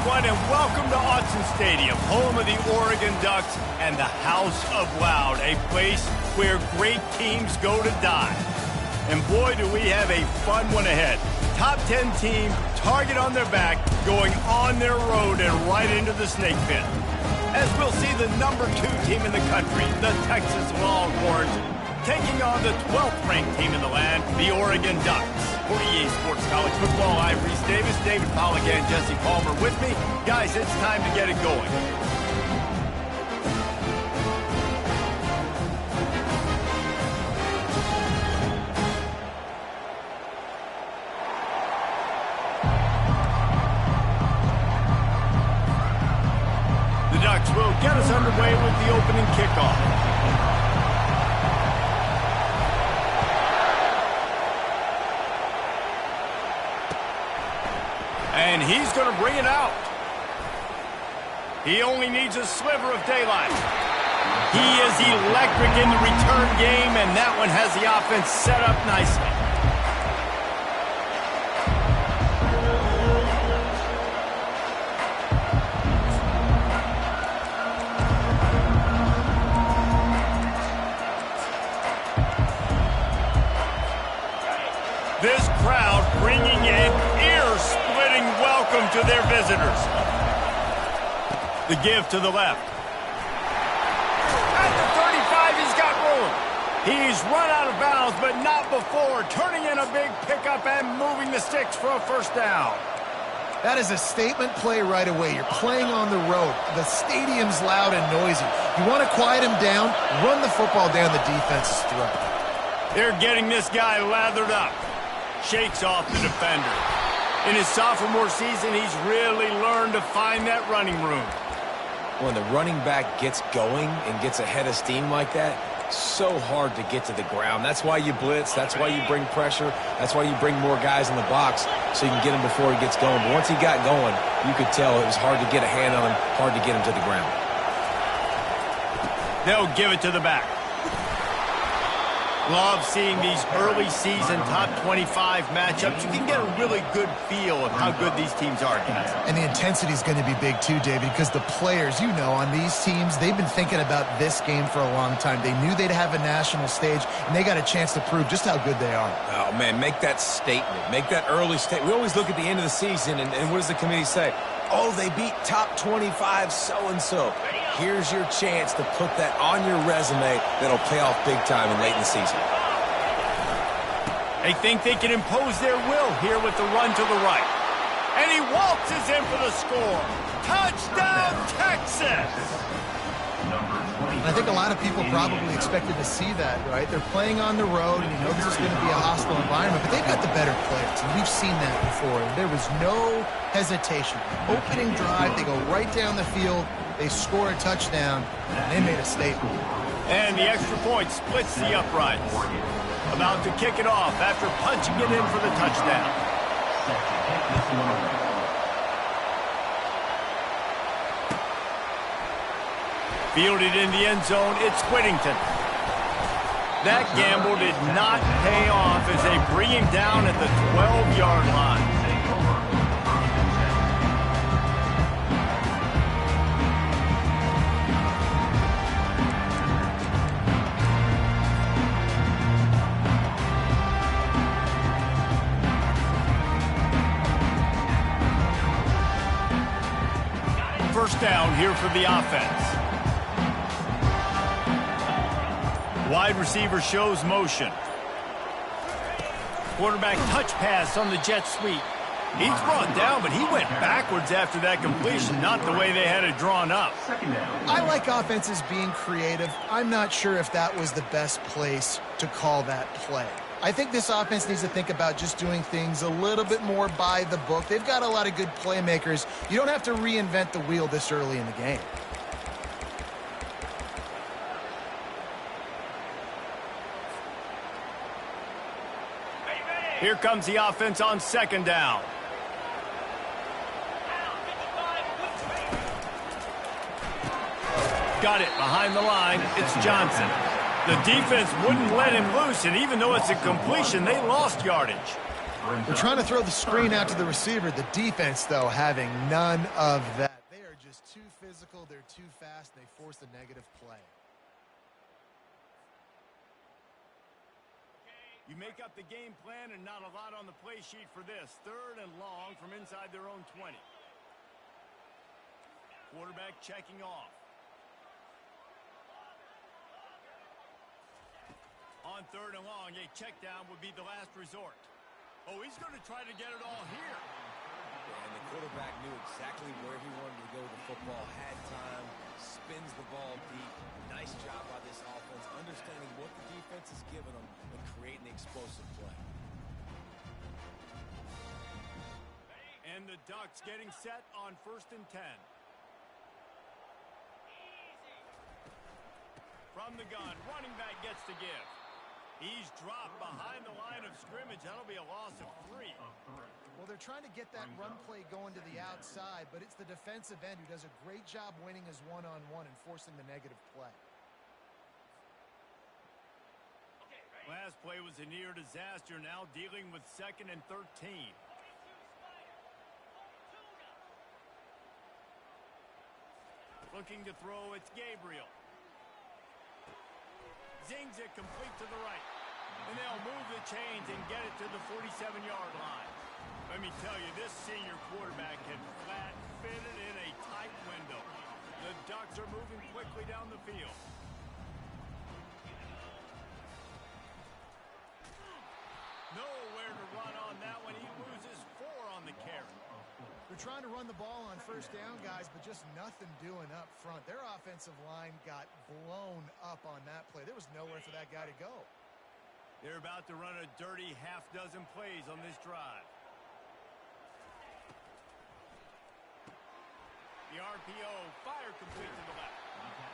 everyone, and welcome to Autzen Stadium, home of the Oregon Ducks and the House of Loud, a place where great teams go to die. And boy, do we have a fun one ahead. Top 10 team, target on their back, going on their road and right into the snake pit. As we'll see the number 2 team in the country, the Texas Longhorns, taking on the 12th ranked team in the land, the Oregon Ducks. For EA Sports College Football, I'm Reese Davis, David Pollack, and Jesse Palmer with me. Guys, it's time to get it going. The Ducks will get us underway with the opening kickoff. And he's going to bring it out. He only needs a sliver of daylight. He is electric in the return game, and that one has the offense set up nicely. This crowd bringing an ear-splitting welcome to their visitors. The give to the left. At the 35, he's got room. He's run out of bounds, but not before, turning in a big pickup and moving the sticks for a first down. That is a statement play right away. You're playing on the road. The stadium's loud and noisy. You want to quiet him down, run the football down the defense's throat. They're getting this guy lathered up. Shakes off the defender. In his sophomore season, he's really learned to find that running room. When the running back gets going and gets ahead of steam like that, so hard to get to the ground. That's why you blitz. That's why you bring pressure. That's why you bring more guys in the box so you can get him before he gets going. But once he got going, you could tell it was hard to get a hand on him, hard to get him to the ground. They'll give it to the back. Love seeing these early season top 25 matchups. You can get a really good feel of how good these teams are, guys. And the intensity is going to be big too, David, because the players, you know, on these teams, they've been thinking about this game for a long time. They knew they'd have a national stage, and they got a chance to prove just how good they are. Oh, man, make that statement. Make that early statement. We always look at the end of the season, and what does the committee say? Oh, they beat top 25 so-and-so. Here's your chance to put that on your resume that'll pay off big time and late in the season. They think they can impose their will here with the run to the right. And he waltzes in for the score. Touchdown, Texas! I think a lot of people probably expected to see that, right? They're playing on the road, and you know this is going to be a hostile environment, but they've got the better players, and we've seen that before. There was no hesitation. Opening drive, they go right down the field, they score a touchdown, and they made a statement. And the extra point splits the uprights. About to kick it off after punching it in for the touchdown. Fielded in the end zone, it's Whittington. That gamble did not pay off as they bring him down at the 12-yard line. First down here for the offense. Wide receiver shows motion. Quarterback touch pass on the jet sweep. He's brought down, but he went backwards after that completion, not the way they had it drawn up. I like offenses being creative. I'm not sure if that was the best place to call that play. I think this offense needs to think about just doing things a little bit more by the book. They've got a lot of good playmakers. You don't have to reinvent the wheel this early in the game. Here comes the offense on second down. Got it behind the line. It's Johnson. The defense wouldn't let him loose, and even though it's a completion, they lost yardage. They're trying to throw the screen out to the receiver. The defense, though, having none of that. They are just too physical. They're too fast. They force a negative play. You make up the game plan and not a lot on the play sheet for this. 3rd and long from inside their own 20. Quarterback checking off. On 3rd and long, a check down would be the last resort. Oh, he's going to try to get it all here. And the quarterback knew exactly where he wanted to go with the football, had time, spins the ball deep. Nice job by this offense, understanding what the defense is giving them and creating the explosive play. And the Ducks getting set on 1st and 10. From the gun, running back gets to give. He's dropped behind the line of scrimmage. That'll be a loss of 3. Well, they're trying to get that run play going to the outside, but it's the defensive end who does a great job winning his one-on-one and forcing the negative play. Last play was a near disaster, now dealing with 2nd and 13. Looking to throw, it's Gabriel. Zings it complete to the right. And they'll move the chains and get it to the 47-yard line. Let me tell you, this senior quarterback can flat fit it in a tight window. The Ducks are moving quickly down the field. Nowhere to run on that one. He loses 4 on the carry. They're trying to run the ball on 1st down, guys, but just nothing doing up front. Their offensive line got blown up on that play. There was nowhere for that guy to go. They're about to run a dirty half-dozen plays on this drive. The RPO, fire complete to the left.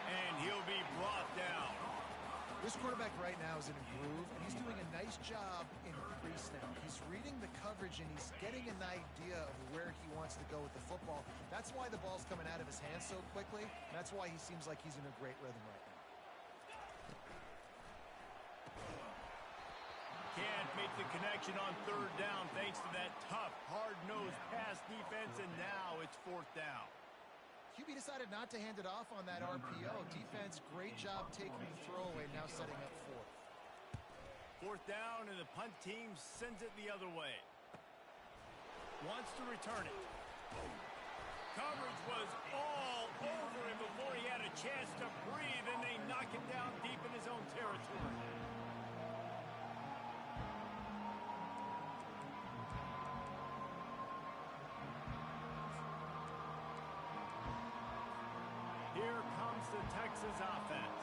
And he'll be brought down. This quarterback right now is in a groove, and he's doing a nice job in pre-snap. He's reading the coverage, and he's getting an idea of where he wants to go with the football. That's why the ball's coming out of his hands so quickly. That's why he seems like he's in a great rhythm right now. Can't make the connection on 3rd down thanks to that tough, hard-nosed pass defense, and now it's 4th down. QB decided not to hand it off on that RPO. Defense, great job taking the throwaway, now setting up 4th. 4th down, and the punt team sends it the other way. Wants to return it. Coverage was all over him before he had a chance to breathe, and they knock him down deep in his own territory. Here comes the Texas offense.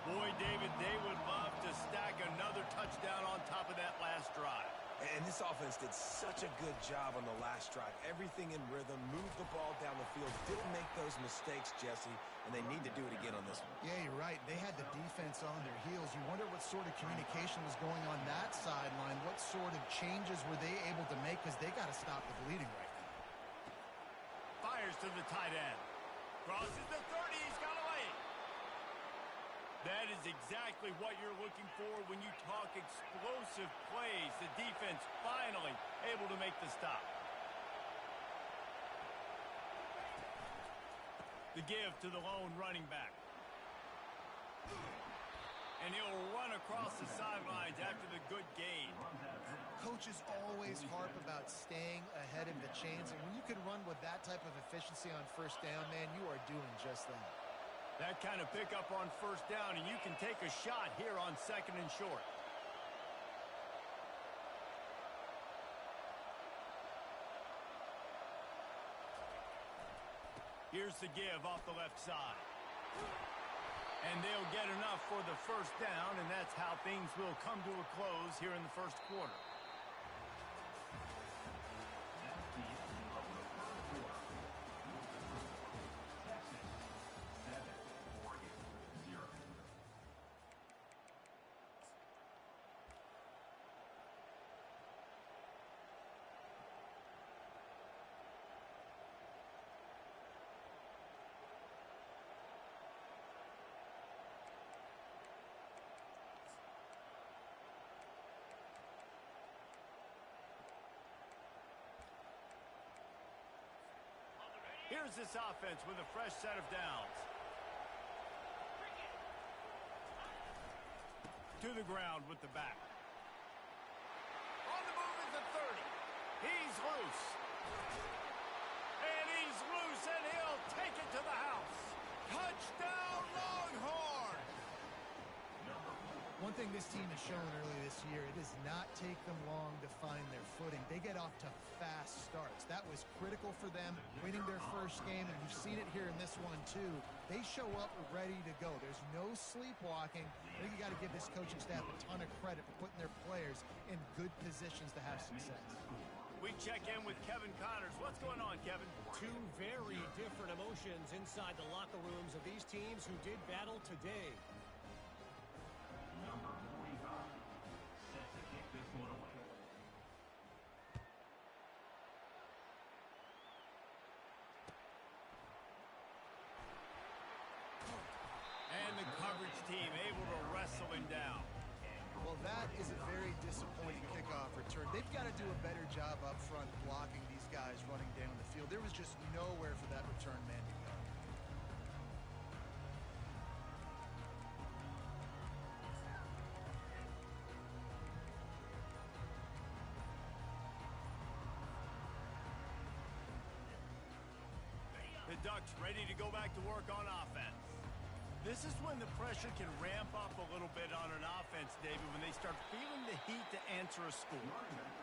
Boy, David, they would love to stack another touchdown on top of that last drive. And this offense did such a good job on the last drive. Everything in rhythm, moved the ball down the field, didn't make those mistakes, Jesse, and they need to do it again on this one. Yeah, you're right. They had the defense on their heels. You wonder what sort of communication was going on that sideline. What sort of changes were they able to make, because they got to stop the bleeding right now. Fires to the tight end. Crosses the 30. He's got away. That is exactly what you're looking for when you talk explosive plays. The defense finally able to make the stop. The give to the lone running back. And he'll run across the sidelines after the good gain. Coaches always harp about staying ahead of the chains, and when you can run with that type of efficiency on 1st down, man, you are doing just that. That kind of pickup on 1st down, and you can take a shot here on 2nd and short. Here's the give off the left side. And they'll get enough for the 1st down, and that's how things will come to a close here in the 1st quarter. Here's this offense with a fresh set of downs. To the ground with the back. On the move is the 30. He's loose. And he's loose, and he'll take it to the house. Touchdown, Longhorn! One thing this team has shown early this year, it does not take them long to find their footing. They get off to fast starts. That was critical for them, winning their first game, and we've seen it here in this one too. They show up ready to go. There's no sleepwalking. I think you got to give this coaching staff a ton of credit for putting their players in good positions to have success. We check in with Kevin Connors. What's going on, Kevin? Two very different emotions inside the locker rooms of these teams who did battle today. Number 45, set to kick this one away. And the coverage team able to wrestle him down. Well, that is a very disappointing kickoff return. They've got to do a better job up front blocking these guys running down the field. There was just nowhere for that return man to go. The Ducks ready to go back to work on offense. This is when the pressure can ramp up a little bit on an offense, David, when they start feeling the heat to answer a score.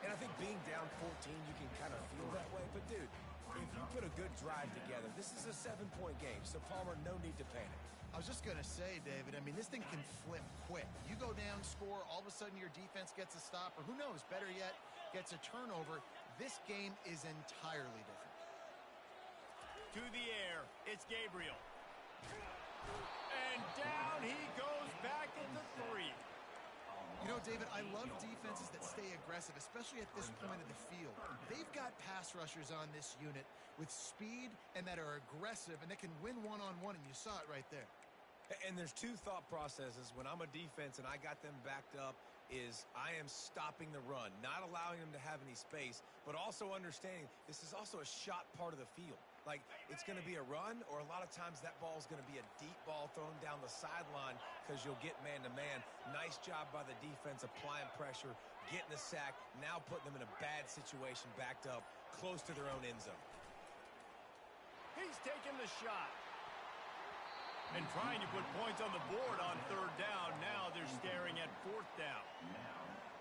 And I think being down 14, you can kind of feel that way. But, dude, if you put a good drive together, this is a 7-point game. So, Palmer, no need to panic. I was just going to say, David, I mean, this thing can flip quick. You go down, score, all of a sudden your defense gets a stop, or who knows, better yet, gets a turnover. This game is entirely different. To the air, it's Gabriel. And down he goes back at the 3. You know, David, I love defenses that stay aggressive, especially at this point of the field. They've got pass rushers on this unit with speed and that are aggressive and that can win one-on-one, and you saw it right there. And there's two thought processes when I'm a defense and I got them backed up is I am stopping the run, not allowing them to have any space, but also understanding this is also a shot part of the field. Like, it's going to be a run, or a lot of times that ball is going to be a deep ball thrown down the sideline because you'll get man-to-man. Nice job by the defense applying pressure, getting the sack, now putting them in a bad situation backed up close to their own end zone. He's taking the shot. And trying to put points on the board on 3rd down. Now they're staring at 4th down.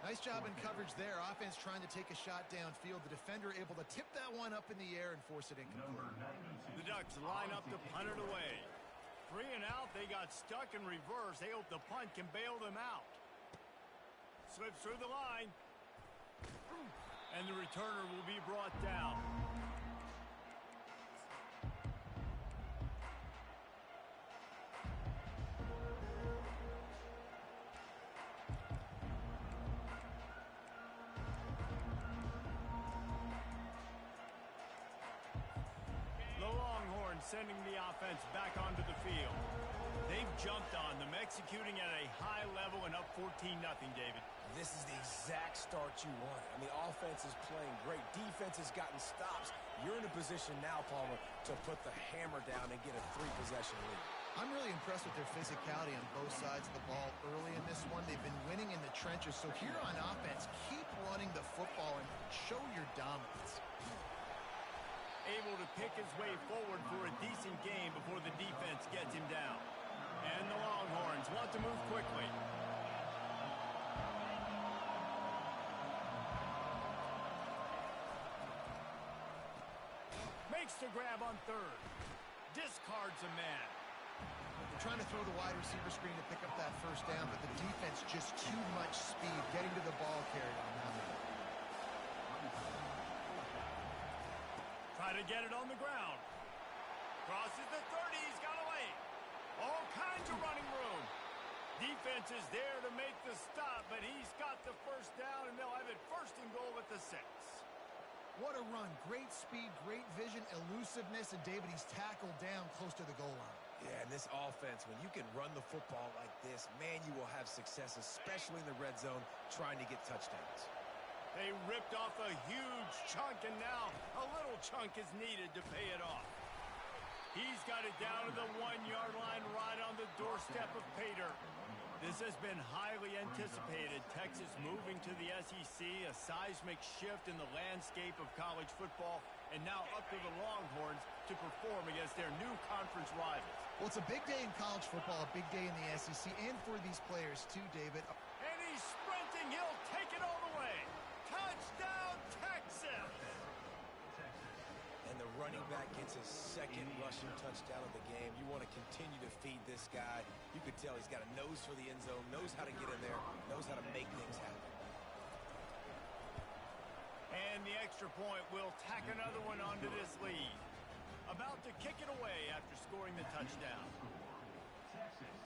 Nice job in coverage there. Offense trying to take a shot downfield. The defender able to tip that one up in the air and force it incomplete. The Ducks line up to punt it away. 3 and out. They got stuck in reverse. They hope the punt can bail them out. Slips through the line. And the returner will be brought down. Sending the offense back onto the field. They've jumped on them, executing at a high level and up 14-0, David. This is the exact start you want. I mean, offense is playing great. Defense has gotten stops. You're in a position now, Palmer, to put the hammer down and get a 3-possession lead. I'm really impressed with their physicality on both sides of the ball early in this one. They've been winning in the trenches. So here on offense, keep running the football and show your dominance. Able to pick his way forward for a decent game before the defense gets him down. And the Longhorns want to move quickly. Makes the grab on 3rd. Discards a man. They're trying to throw the wide receiver screen to pick up that 1st down, but the defense just too much speed getting to the ball carrier on that one. Try to get it on the ground. Crosses the 30. He's got away. All kinds of running room. Defense is there to make the stop, but he's got the 1st down, and they'll have it 1st and goal at the 6. What a run. Great speed, great vision, elusiveness, and David, he's tackled down close to the goal line. Yeah, and this offense, when you can run the football like this, man, you will have success, especially in the red zone, trying to get touchdowns. They ripped off a huge chunk, and now a little chunk is needed to pay it off. He's got it down to the 1-yard line right on the doorstep of Pater. This has been highly anticipated. Texas moving to the SEC, a seismic shift in the landscape of college football, and now up to the Longhorns to perform against their new conference rivals. Well, it's a big day in college football, a big day in the SEC, and for these players too, David. And he's sprinting. He'll take it all the way. Touchdown, Texas! And the running back gets his second rushing touchdown of the game. You want to continue to feed this guy. You can tell he's got a nose for the end zone, knows how to get in there, knows how to make things happen. And the extra point will tack another one onto this lead. About to kick it away after scoring the touchdown. Texas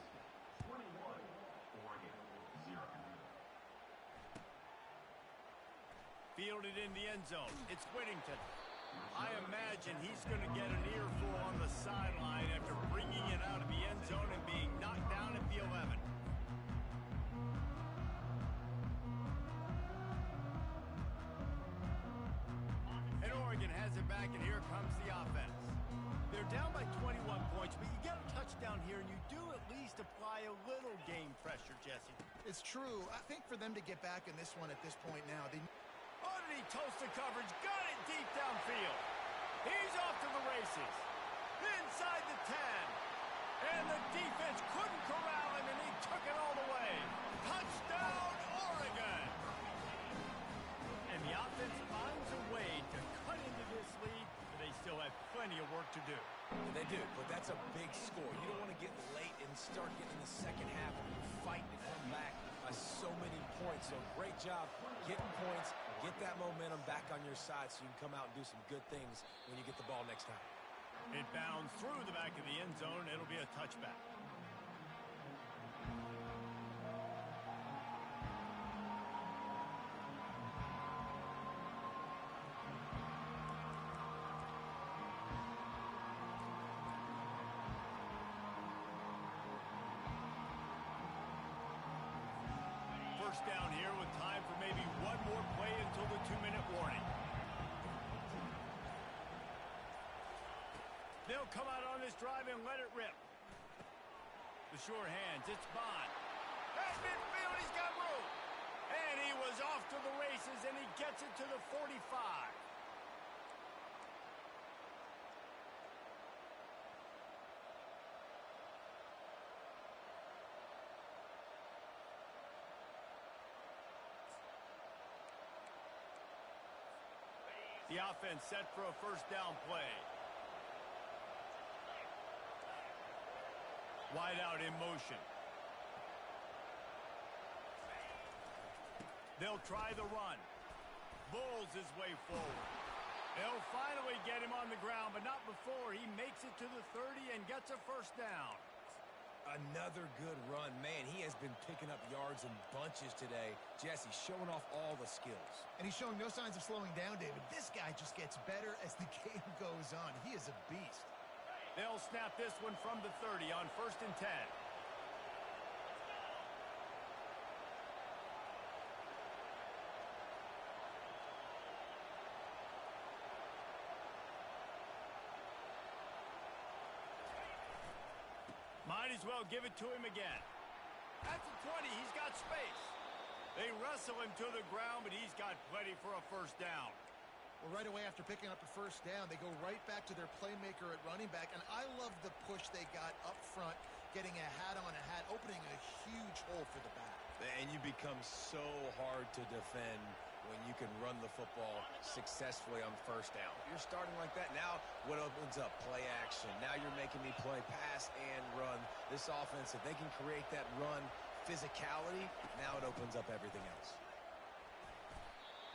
21, Oregon 0. Fielded in the end zone. It's Whittington. I imagine he's going to get an earful on the sideline after bringing it out of the end zone and being knocked down at the 11. And Oregon has it back, and here comes the offense. They're down by 21 points, but you get a touchdown here, and you do at least apply a little game pressure, Jesse. It's true. I think for them to get back in this one at this point now, they... Oh, did he toast the coverage? Got it deep downfield. He's off to the races. Inside the 10. And the defense couldn't corral him, and he took it all the way. Touchdown, Oregon! And the offense finds a way to cut into this lead, but they still have plenty of work to do. They do, but that's a big score. You don't want to get late and start getting in the second half and fighting to come back by so many points. So great job getting points, get that momentum back on your side so you can come out and do some good things when you get the ball next time. It bounds through the back of the end zone. It'll be a touchback. First down here with time for maybe one more play until the 2-minute warning. They'll come out on this drive and let it rip. The sure hands, it's Bond. At midfield, he's got room. And he was off to the races, and he gets it to the 45. The offense set for a first down play. Wide out in motion. They'll try the run. Bulls his way forward. They'll finally get him on the ground, but not before he makes it to the 30 and gets a first down. Another good run. Man, he has been picking up yards in bunches today. Jesse showing off all the skills. And he's showing no signs of slowing down, David. This guy just gets better as the game goes on. He is a beast. They'll snap this one from the 30 on 1st and 10. Might as well give it to him again. At the 20, he's got space. They wrestle him to the ground, but he's got plenty for a first down. Well, right away after picking up the first down, they go right back to their playmaker at running back. And I love the push they got up front, getting a hat on a hat, opening a huge hole for the back. And you become so hard to defend when you can run the football successfully on first down. You're starting like that. Now what opens up? Play action. Now you're making me play pass and run. This offense, if they can create that run physicality, now it opens up everything else.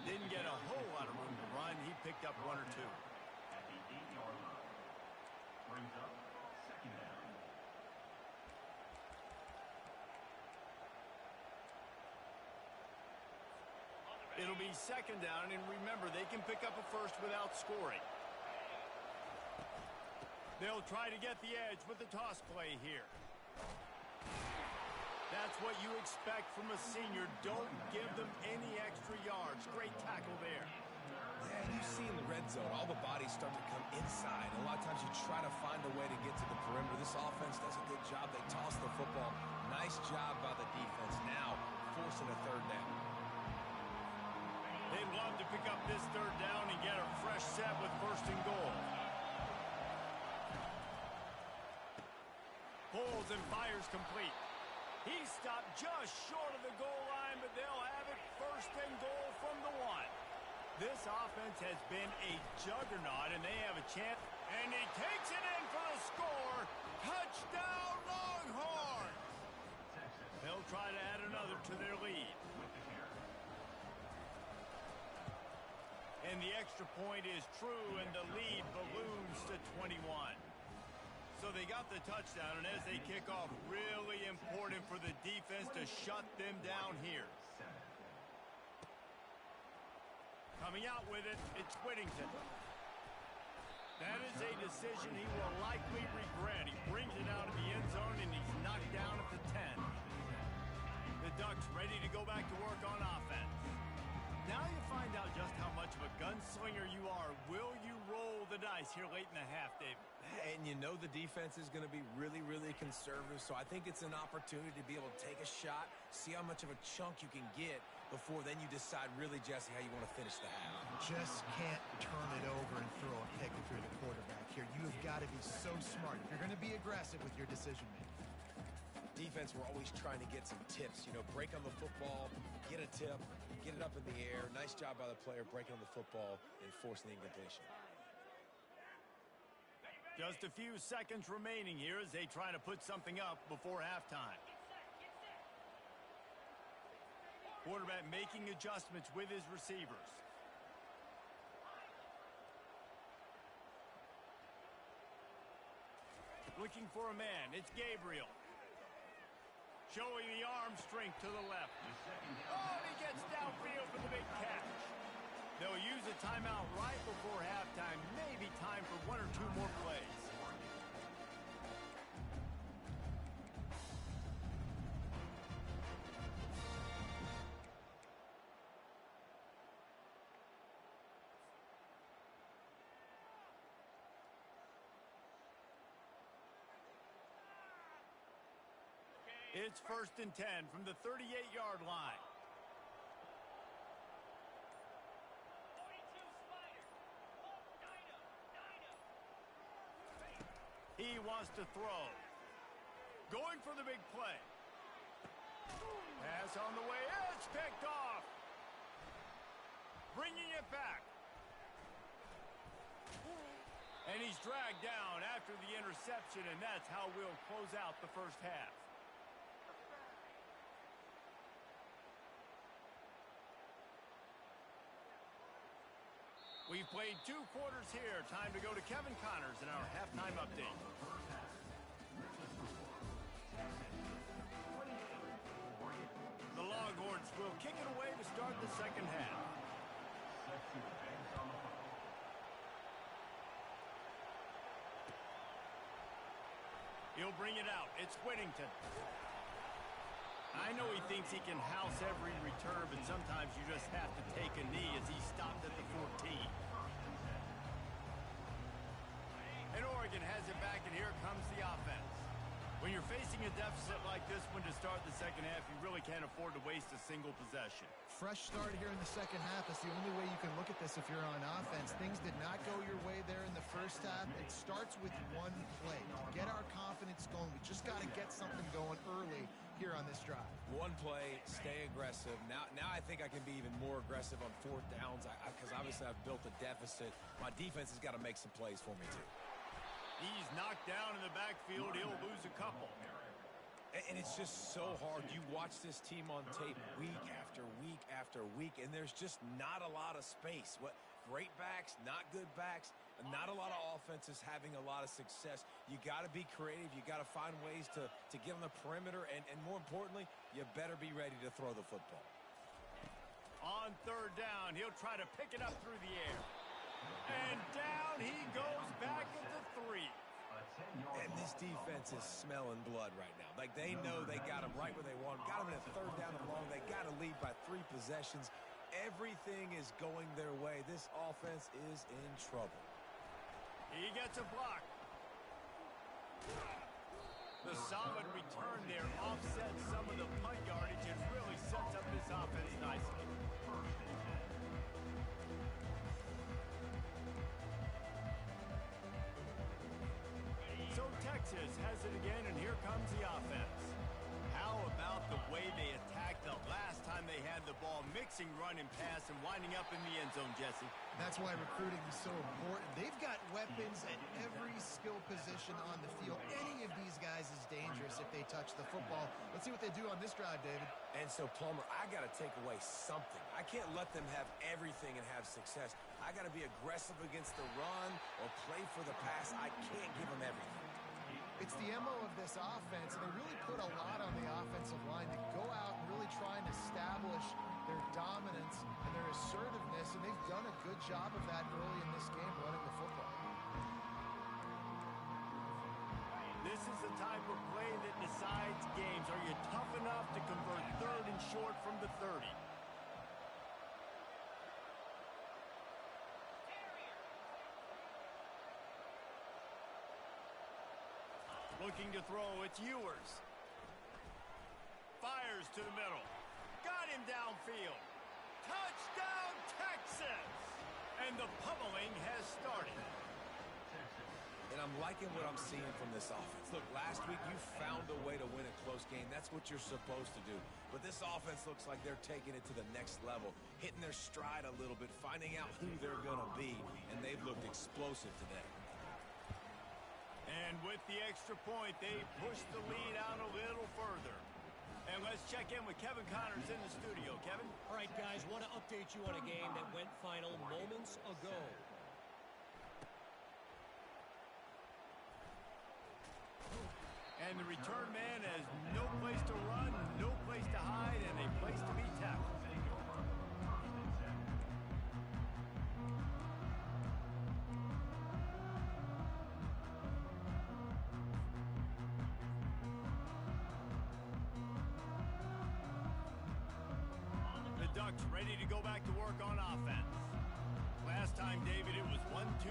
Didn't get a whole lot of room to run. He picked up 1 or 2. At the 8-yard line. Brings up second down. It'll be second down, and remember, they can pick up a first without scoring. They'll try to get the edge with the toss play here. That's what you expect from a senior. Don't give them any extra yards. Great tackle there. Yeah, and you see in the red zone, all the bodies start to come inside. A lot of times you try to find a way to get to the perimeter. This offense does a good job. They toss the football. Nice job by the defense. Now forcing a third down. They'd love to pick up this third down and get a fresh set with first and goal. Pulls and fires complete. He stopped just short of the goal line, but they'll have it first and goal from the 1. This offense has been a juggernaut, and they have a chance. And he takes it in for the score. Touchdown, Longhorns! They'll try to add another to their lead. And the extra point is true, and the lead balloons to 21. So they got the touchdown, and as they kick off, really important for the defense to shut them down here. Coming out with it, it's Whittington. That is a decision he will likely regret. He brings it out of the end zone, and he's knocked down at the 10. The Ducks ready to go back to work on offense. Now you find out just how much of a gunslinger you are. Will you roll the dice here late in the half, David? And you know the defense is going to be really, really conservative, so I think it's an opportunity to be able to take a shot, see how much of a chunk you can get before then you decide really, Jesse, how you want to finish the half. Just can't turn it over and throw a pick if you're the quarterback here. You have got to be so smart if you're going to be aggressive with your decision-making. Defense, we're always trying to get some tips. You know, break on the football, get a tip, get it up in the air. Nice job by the player breaking on the football and forcing the incompletion. Just a few seconds remaining here as they try to put something up before halftime. Quarterback making adjustments with his receivers. Looking for a man. It's Gabriel. Showing the arm strength to the left. Oh, and he gets downfield for the big catch. They'll use a timeout right before halftime. Maybe time for one or two more plays. It's 1st and 10 from the 38-yard line. He wants to throw. Going for the big play. Pass on the way. It's picked off. Bringing it back. And he's dragged down after the interception, and that's how we'll close out the first half. We've played 2 quarters here. Time to go to Kevin Connors in our halftime update. The Longhorns will kick it away to start the second half. He'll bring it out. It's Whittington. I know he thinks he can house every return, but sometimes you just have to take a knee as he stopped at the 14. And Oregon has it back, and here comes the offense. When you're facing a deficit like this one to start the second half, you really can't afford to waste a single possession. Fresh start here in the second half. That's the only way you can look at this if you're on offense. Things did not go your way there in the first half. It starts with one play. To get our confidence going, we just got to get something going early here on this drive. One play, stay aggressive. Now I think I can be even more aggressive on 4th downs because obviously I've built a deficit. My defense has got to make some plays for me too. He's knocked down in the backfield. He'll lose a couple. And it's just so hard. You watch this team on tape week after week after week, and there's just not a lot of space. Great backs, not good backs, not a lot of offenses having a lot of success. You got to be creative. You got to find ways to get on the perimeter, and more importantly, you better be ready to throw the football. On 3rd down, he'll try to pick it up through the air. And down he goes back at the 3. And this defense is smelling blood right now. Like, they know they got him right where they want him. Got him in a 3rd down and long. They got to lead by 3 possessions. everything is going their way, this offense is in trouble. He gets a block. The solid return there offsets some of the punt yardage and really sets up this offense nicely. So Texas has it again, and here comes the offense. How about the way they attacked the last time they had the ball, mixing run and pass and winding up in the end zone, Jesse? That's why recruiting is so important. They've got weapons at every skill position on the field. Any of these guys is dangerous if they touch the football. Let's see what they do on this drive, David. And so, Plummer, I got to take away something. I can't let them have everything and have success. I got to be aggressive against the run or play for the pass. I can't give them everything. It's the MO of this offense, and they really put a lot on the offensive line to go out and really try and establish their dominance and their assertiveness, and they've done a good job of that early in this game running the football. This is the type of play that decides games. Are you tough enough to convert 3rd and short from the 30? Looking to throw, it's Ewers. Fires to the middle. Got him downfield. Touchdown, Texas! And the pummeling has started. And I'm liking what I'm seeing from this offense. Look, last week you found a way to win a close game. That's what you're supposed to do. But this offense looks like they're taking it to the next level, hitting their stride a little bit, finding out who they're going to be, and they've looked explosive today. And with the extra point, they push the lead out a little further. And let's check in with Kevin Connors in the studio. Kevin? All right, guys, want to update you on a game that went final moments ago. And the return man has no place to run, no place to hide, and a place to be tackled. Ducks ready to go back to work on offense. Last time, David, it was 1-2-3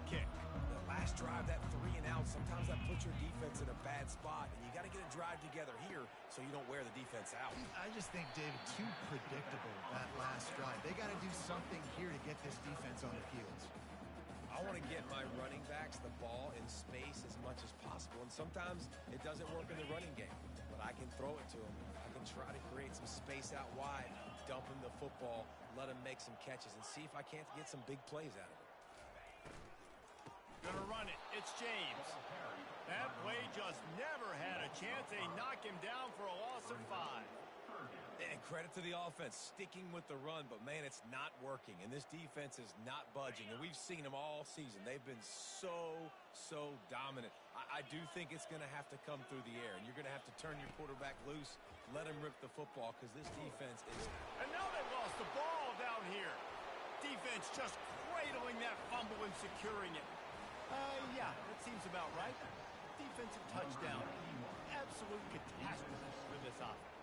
kick. The last drive, that 3 and out, sometimes that puts your defense in a bad spot, and you got to get a drive together here so you don't wear the defense out. I just think, David, too predictable that last drive. They got to do something here to get this defense on the field. I want to get my running backs the ball in space as much as possible, and sometimes it doesn't work in the running game, but I can throw it to them. I can try to create some space out wide, dump him the football, let him make some catches, and see if I can't get some big plays out of it. Gonna run it. It's James. That play just never had a chance. They knock him down for a loss of 5. And credit to the offense, sticking with the run, but, man, it's not working. And this defense is not budging. And we've seen them all season. They've been so dominant. I do think it's going to have to come through the air. And you're going to have to turn your quarterback loose, let him rip the football, because this defense is... And now they lost the ball down here. Defense just cradling that fumble and securing it. Yeah, that seems about right. Defensive touchdown. Absolute catastrophe for this offense.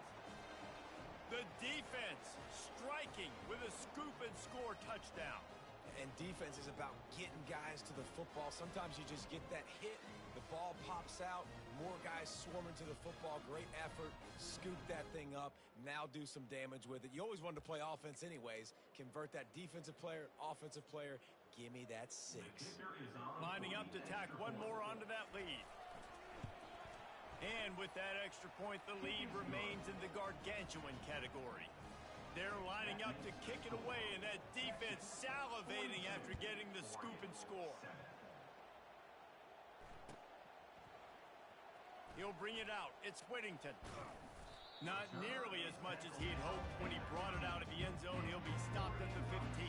The defense striking with a scoop and score touchdown. And defense is about getting guys to the football. Sometimes you just get that hit, the ball pops out, more guys swarming to the football. Great effort, scoop that thing up, now do some damage with it. You always wanted to play offense anyways. Convert that defensive player, offensive player, give me that 6. Lining up to tack one more onto that lead. And with that extra point, the lead remains in the gargantuan category. They're lining up to kick it away, and that defense salivating after getting the scoop and score. He'll bring it out. It's Whittington. Not nearly as much as he'd hoped when he brought it out of the end zone. He'll be stopped at the 15.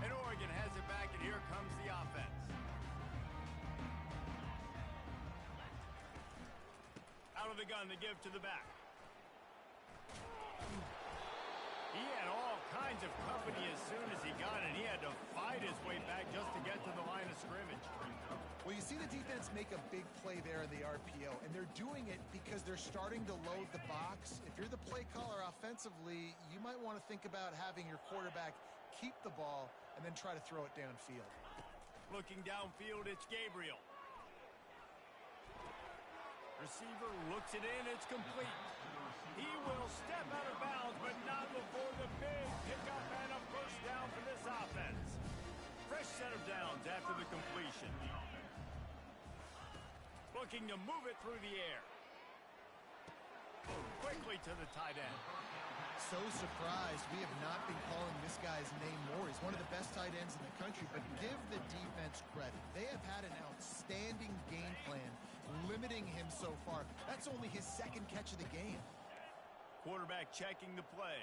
And Oregon has it back, and here comes the offense. Out of the gun to give to the back. He had all kinds of company as soon as he got it. He had to fight his way back just to get to the line of scrimmage. Well, you see the defense make a big play there in the RPO, and they're doing it because they're starting to load the box. If you're the play caller offensively, you might want to think about having your quarterback keep the ball and then try to throw it downfield. Looking downfield, it's Gabriel. Receiver looks it in, it's complete. He will step out of bounds, but not before the big pickup and a first down for this offense. Fresh set of downs after the completion. Looking to move it through the air. Quickly to the tight end. So surprised we have not been calling this guy's name more. He's one of the best tight ends in the country, but give the defense credit. They have had an outstanding game plan limiting him so far. That's only his second catch of the game. Quarterback checking the play.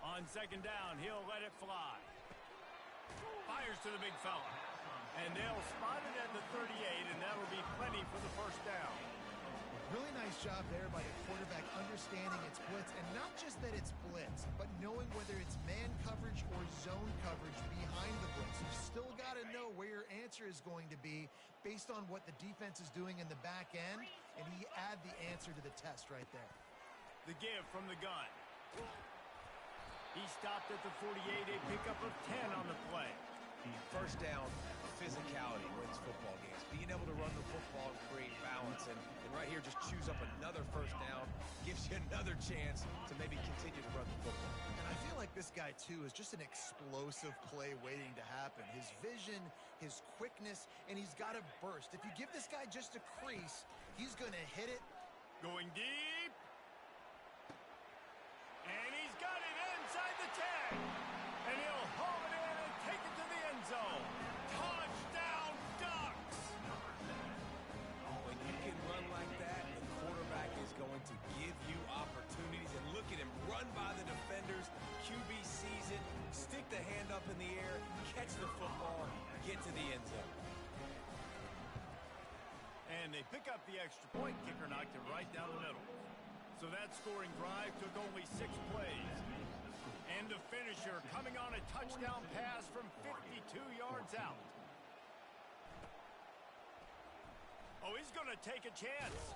On second down, he'll let it fly. Fires to the big fella. And they'll spot it at the 38, and that'll be plenty for the first down. Really nice job there by the quarterback understanding it's blitz, and not just that it's blitz, but knowing whether it's man coverage or zone coverage behind the blitz. You've still got to know where your answer is going to be based on what the defense is doing in the back end, and he add the answer to the test right there. The give from the gun. He stopped at the 48, a pickup of 10 on the play. First down, physicality wins football games. Being able to run the football and create balance. And right here, just choose up another first down, gives you another chance to maybe continue to run the football. And I feel like this guy, too, is just an explosive play waiting to happen. His vision, his quickness, and he's got a burst. If you give this guy just a crease, he's going to hit it. Going deep. And he's got it inside the 10. And he'll haul it in and take it to the end zone. Touchdown, Ducks! When you can run like that, the quarterback is going to give you opportunities. And look at him run by the defenders. QB sees it, stick the hand up in the air, catch the football, get to the end zone. And they pick up the extra point. Kicker knocked it right down the middle. So that scoring drive took only 6 plays. And the finisher coming on a touchdown pass from 52 yards out. Oh, he's going to take a chance.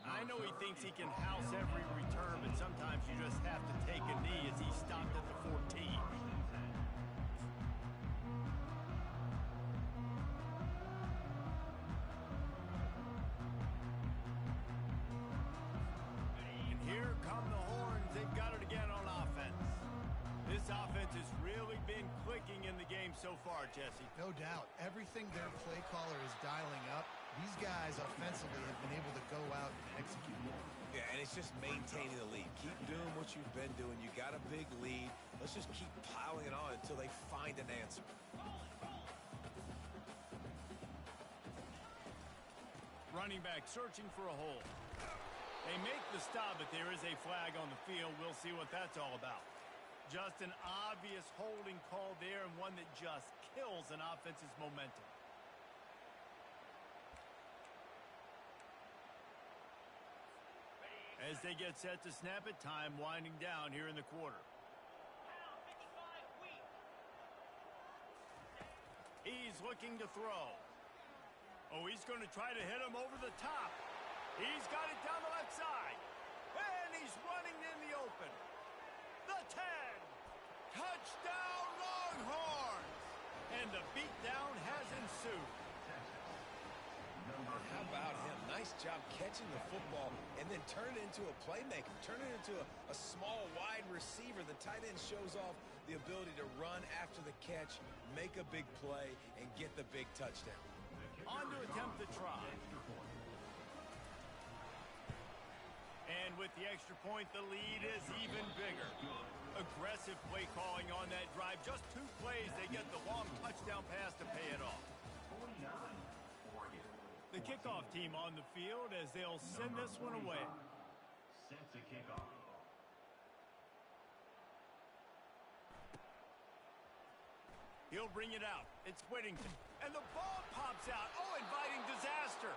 I know he thinks he can house every return, but sometimes you just have to take a knee as he stopped at the 14. Here come the horns. They've got it again on offense. This offense has really been clicking in the game so far, Jesse. No doubt. Everything their play caller is dialing up, these guys offensively have been able to go out and execute. Yeah, and it's just maintaining the lead. Keep doing what you've been doing. You got a big lead. Let's just keep piling it on until they find an answer. Running back searching for a hole. They make the stop, but there is a flag on the field. We'll see what that's all about. Just an obvious holding call there, and one that just kills an offense's momentum. As they get set to snap it, time winding down here in the quarter. He's looking to throw. Oh, he's going to try to hit him over the top. He's got it down the left side. And he's running in the open. The 10. Touchdown, Longhorns. And the beatdown has ensued. How about him? Nice job catching the football and then turn it into a playmaker. Turn it into a small, wide receiver. The tight end shows off the ability to run after the catch, make a big play, and get the big touchdown. On to attempt the try. And with the extra point, the lead is even bigger. Aggressive play calling on that drive. Just 2 plays, they get the long touchdown pass to pay it off. 49, Oregon. The kickoff team on the field as they'll send this one away. Set to kickoff. He'll bring it out. It's Whittington. And the ball pops out. Oh, inviting disaster.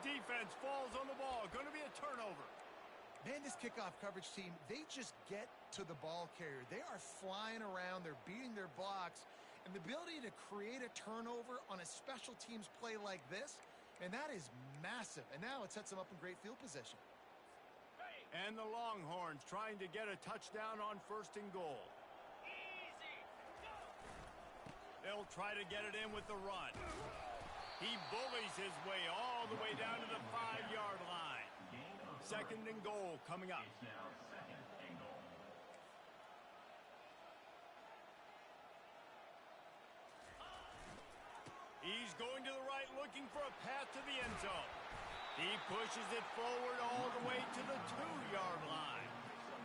Defense falls on the ball. Going to be a turnover. Man, this kickoff coverage team, they just get to the ball carrier. They are flying around. They're beating their blocks. And the ability to create a turnover on a special teams play like this, and that is massive. And now it sets them up in great field position. And the Longhorns trying to get a touchdown on 1st and goal. They'll try to get it in with the run. He bullies his way all the way down to the 5-yard line. 2nd and goal coming up. It's now 2nd and goal. He's going to the right looking for a path to the end zone. He pushes it forward all the way to the 2-yard line.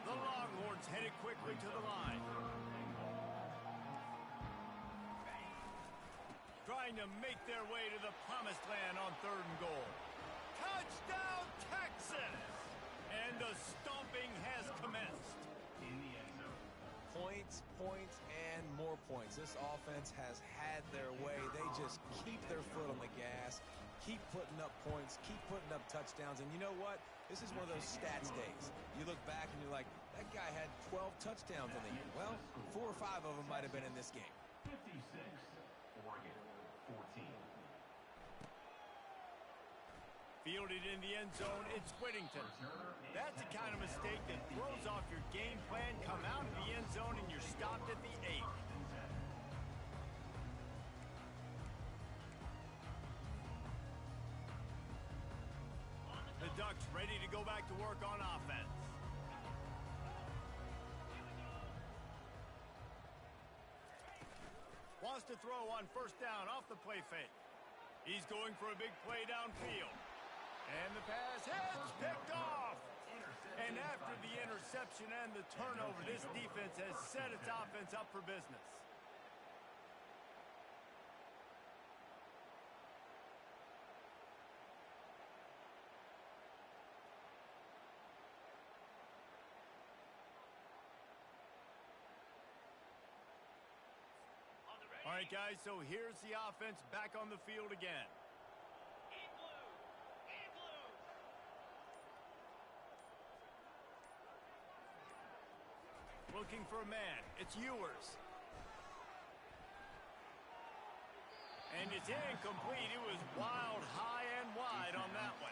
The Longhorns headed quickly to the line. Trying to make their way to the promised land on 3rd and goal. Touchdown, Texas! And the stomping has commenced. In the end zone. Points, points, and more points. This offense has had their way. They just keep their foot on the gas, keep putting up points, keep putting up touchdowns. And you know what? This is one of those stats days. You look back and you're like, that guy had 12 touchdowns in the year. Well, 4 or 5 of them might have been in this game. 56, Oregon, 14. Fielded in the end zone, it's Whittington. That's the kind of mistake that throws off your game plan. Come out of the end zone and you're stopped at the 8. The Ducks ready to go back to work on offense. Wants to throw on 1st down off the play fake. He's going for a big play downfield. And the pass is picked off. And after the interception and the turnover, this defense has set its offense up for business. All right, guys, so here's the offense back on the field again. Looking for a man. It's Ewers. And it's incomplete. It was wild, high and wide on that one.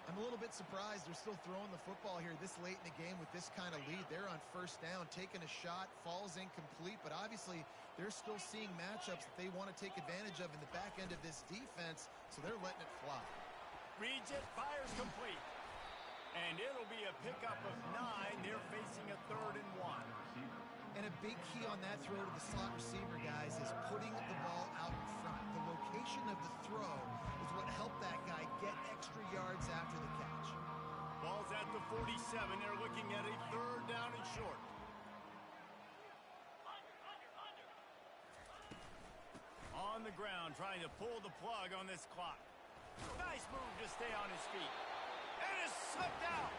I'm a little bit surprised they're still throwing the football here this late in the game with this kind of lead. They're on 1st down, taking a shot, falls incomplete, but obviously they're still seeing matchups that they want to take advantage of in the back end of this defense, so they're letting it fly. Reads it, fires complete. And it'll be a pickup of 9. They're facing a 3rd and 1. And a big key on that throw to the slot receiver, guys, is putting the ball out in front. The location of the throw is what helped that guy get extra yards after the catch. Ball's at the 47. They're looking at a 3rd down and short. On the ground, trying to pull the plug on this clock. Nice move to stay on his feet. And it's slipped out.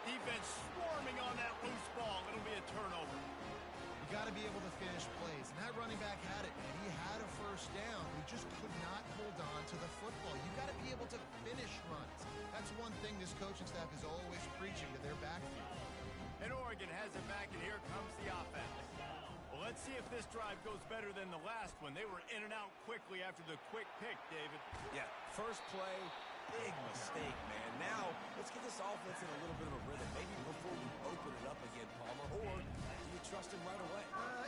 Defense swarming on that loose ball. It'll be a turnover. You got to be able to finish plays. And that running back had it, man. He had a 1st down. He just could not hold on to the football. You got to be able to finish runs. That's one thing this coaching staff is always preaching to their backfield. And Oregon has it back, and here comes the offense. Well, let's see if this drive goes better than the last one. They were in and out quickly after the quick pick, David. Yeah, first play, big mistake, man. Now, let's get this offense in a little bit of a rhythm. Maybe before you open it up again, Palmer, or do you trust him right away?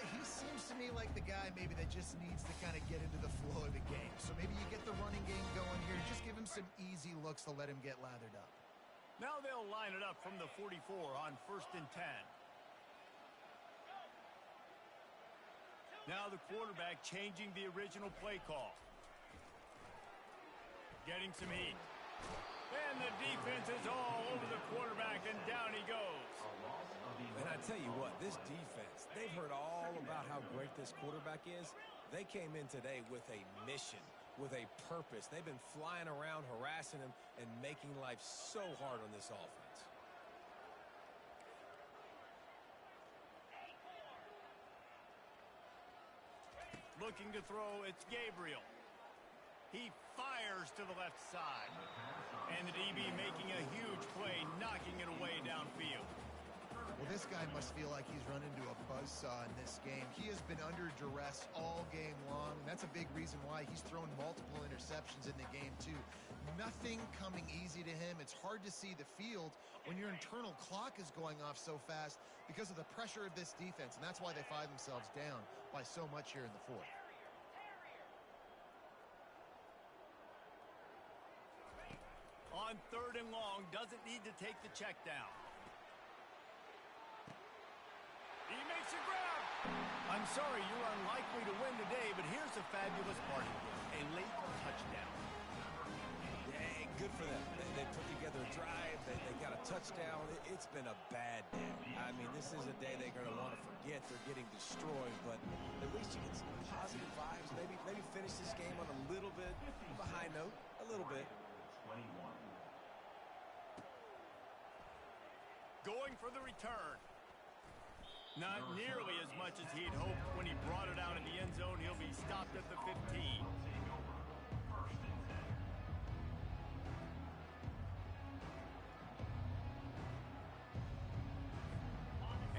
He seems to me like the guy maybe that just needs to kind of get into the flow of the game. So maybe you get the running game going here. Just give him some easy looks to let him get lathered up. Now they'll line it up from the 44 on 1st and 10. Now the quarterback changing the original play call. Getting some heat. And the defense is all over the quarterback, and down he goes. And I tell you what, this defense, they've heard all about how great this quarterback is. They came in today with a mission, with a purpose. They've been flying around, harassing him, and making life so hard on this offense. Looking to throw, it's Gabriel. He fires Connors to the left side. And the DB making a huge play, knocking it away downfield. Well, this guy must feel like he's run into a buzzsaw in this game. He has been under duress all game long, and that's a big reason why he's thrown multiple interceptions in the game, too. Nothing coming easy to him. It's hard to see the field when your internal clock is going off so fast because of the pressure of this defense, and that's why they find themselves down by so much here in the fourth. On 3rd and long, doesn't need to take the check down. He makes a grab. I'm sorry, you're unlikely to win today, but here's the fabulous part of this. A late touchdown. Yeah, good for them. They put together a drive. They got a touchdown. It's been a bad day. I mean, this is a day they're going to want to forget. They're getting destroyed, but at least you get some positive vibes. Maybe finish this game on a little bit of a high note. A little bit. 21. Going for the return. Not nearly as much as he'd hoped when he brought it out in the end zone. He'll be stopped at the 15. Take over. 1st and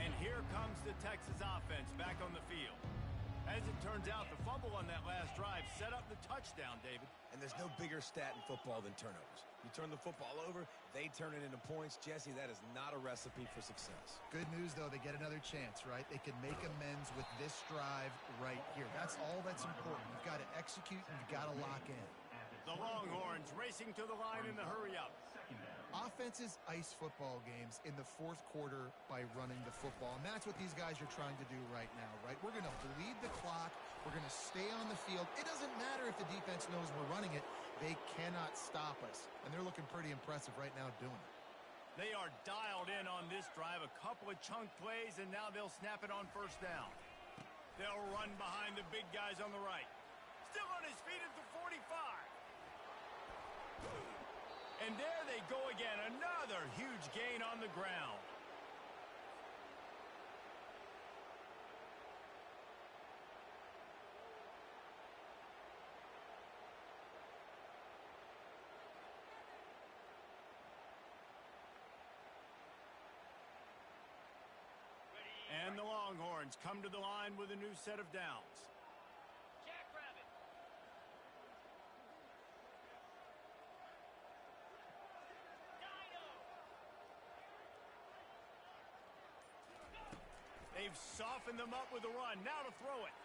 10. And here comes the Texas offense back on the field. As it turns out, the fumble on that last drive set up the touchdown, David. And there's no bigger stat in football than turnovers. You turn the football over, they turn it into points. Jesse, that is not a recipe for success. Good news, though, they get another chance, right? They can make amends with this drive right here. That's all that's important. You've got to execute and you've got to lock in. The Longhorns racing to the line in the hurry-up. Offenses ice football games in the fourth quarter by running the football, and that's what these guys are trying to do right now, right? We're going to bleed the clock. We're going to stay on the field. It doesn't matter if the defense knows we're running it. They cannot stop us, and they're looking pretty impressive right now doing it. They are dialed in on this drive. A couple of chunk plays, and now they'll snap it on 1st down. They'll run behind the big guys on the right. Still on his feet at the 45. And there they go again. Another huge gain on the ground. And the Longhorns come to the line with a new set of downs. They've softened them up with a run. Now to throw it.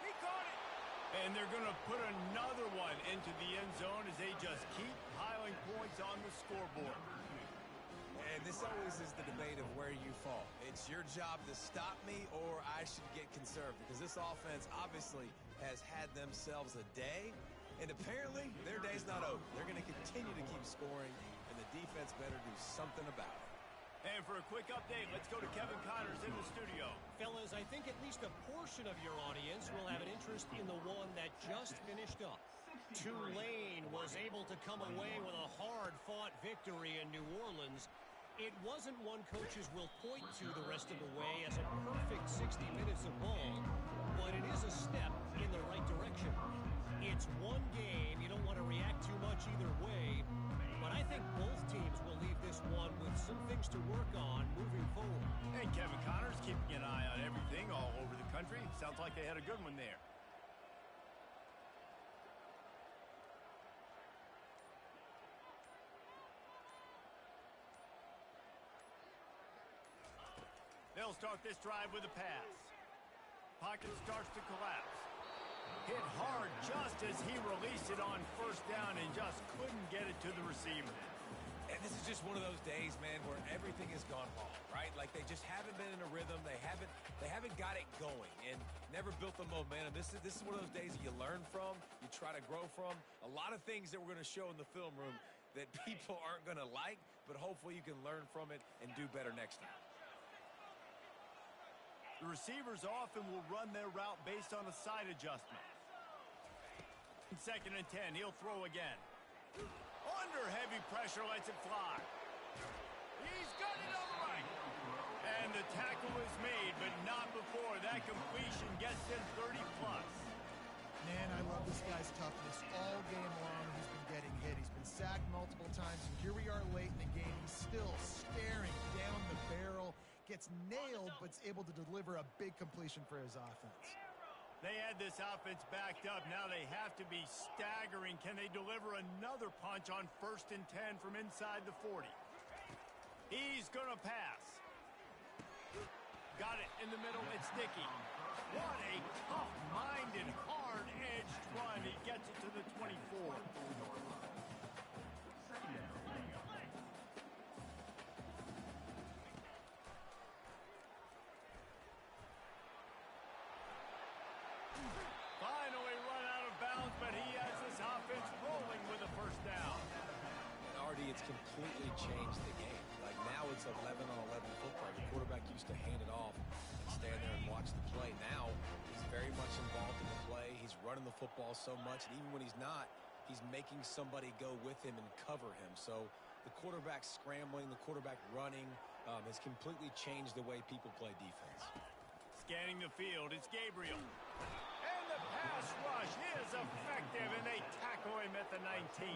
He caught it. And they're going to put another one into the end zone as they just keep piling points on the scoreboard. And this always is the debate of where you fall. It's your job to stop me or I should get conserved, because this offense obviously has had themselves a day, and apparently their day's not over. They're going to continue to keep scoring, and the defense better do something about it. And for a quick update, let's go to Kevin Connors in the studio. Fellas, I think at least a portion of your audience will have an interest in the one that just finished up. Tulane was able to come away with a hard-fought victory in New Orleans. It wasn't one coaches will point to the rest of the way as a perfect 60 minutes of ball, but it is a step in the right direction. It's one game. You don't want to react too much either way, but I think both teams will leave this one with some things to work on moving forward. And Kevin Connors keeping an eye on everything all over the country. Sounds like they had a good one there. They'll start this drive with a pass. Pocket starts to collapse. Hit hard just as he released it on 1st down and just couldn't get it to the receiver. And this is just one of those days, man, where everything has gone wrong, right? Like they just haven't been in a rhythm. They haven't got it going and never built the momentum. This is one of those days that you learn from, you try to grow from. A lot of things that we're going to show in the film room that people aren't going to like, but hopefully you can learn from it and do better next time. The receivers often will run their route based on a side adjustment. 2nd and 10, he'll throw again. Under heavy pressure, lets it fly. He's got it on the right. And the tackle is made, but not before that completion gets him 30+. Man, I love this guy's toughness. All game long, he's been getting hit. He's been sacked multiple times, and here we are late in the game. He's still staring down the barrel, gets nailed, but's able to deliver a big completion for his offense. They had this offense backed up. Now they have to be staggering. Can they deliver another punch on 1st and 10 from inside the 40? He's going to pass. Got it in the middle. It's Dickey. What a tough-minded, hard-edged run. He gets it to the 24. Finally run out of bounds, but he has this offense rolling with a first down. And Artie, it's completely changed the game. Like now it's 11-on-11 football. The quarterback used to hand it off and stand there and watch the play. Now he's very much involved in the play. He's running the football so much, and even when he's not, he's making somebody go with him and cover him. So the quarterback scrambling, the quarterback running has completely changed the way people play defense. Scanning the field, it's Gabriel. And the pass rush is effective, and they tackle him at the 19.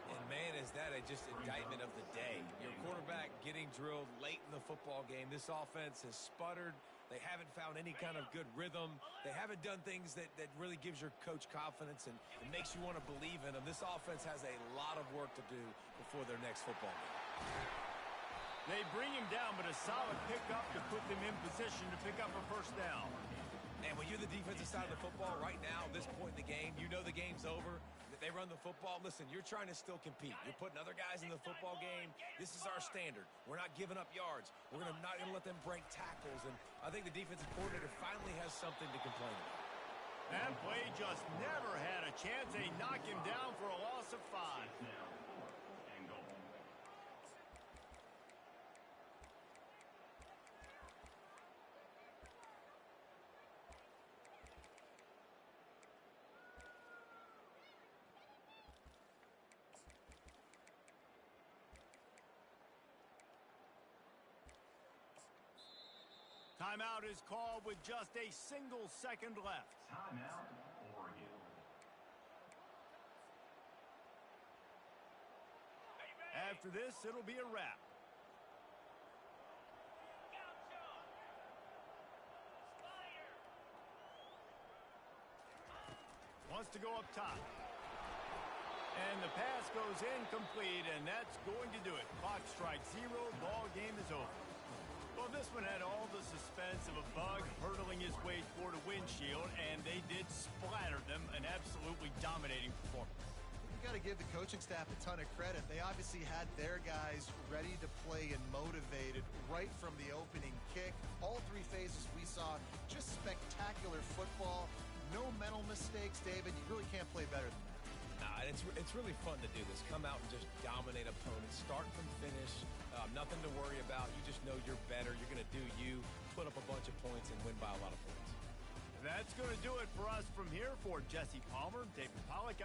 And, man, is that just indictment of the day. Your quarterback getting drilled late in the football game. This offense has sputtered. They haven't found any kind of good rhythm. They haven't done things that really gives your coach confidence and it makes you want to believe in them. This offense has a lot of work to do before their next football game. They bring him down, but a solid pickup to put them in position to pick up a first down. And when you're the defensive side of the football right now, this point in the game, you know the game's over. They run the football. Listen, you're trying to still compete. You're putting other guys in the football game. This is our standard. We're not giving up yards. We're not going to let them break tackles. And I think the defensive coordinator finally has something to complain about. That play just never had a chance. They knock him down for a loss of 5. Timeout is called with just a single second left. Timeout, Oregon. After this, it'll be a wrap. Wants to go up top. And the pass goes incomplete, and that's going to do it. Clock strikes 0. Ball game is over. Well, this one had all the suspense of a bug hurtling his way toward a windshield, and they did splatter them. An absolutely dominating performance. You got to give the coaching staff a ton of credit. They obviously had their guys ready to play and motivated right from the opening kick. All 3 phases we saw, just spectacular football. No mental mistakes, David. You really can't play better than that. Nah, it's really fun to do this. Come out and just dominate opponents, start from finish. Nothing to worry about. You just know you're better. You're going to do you, put up a bunch of points, and win by a lot of points. That's going to do it for us from here. For Jesse Palmer, David Pollack.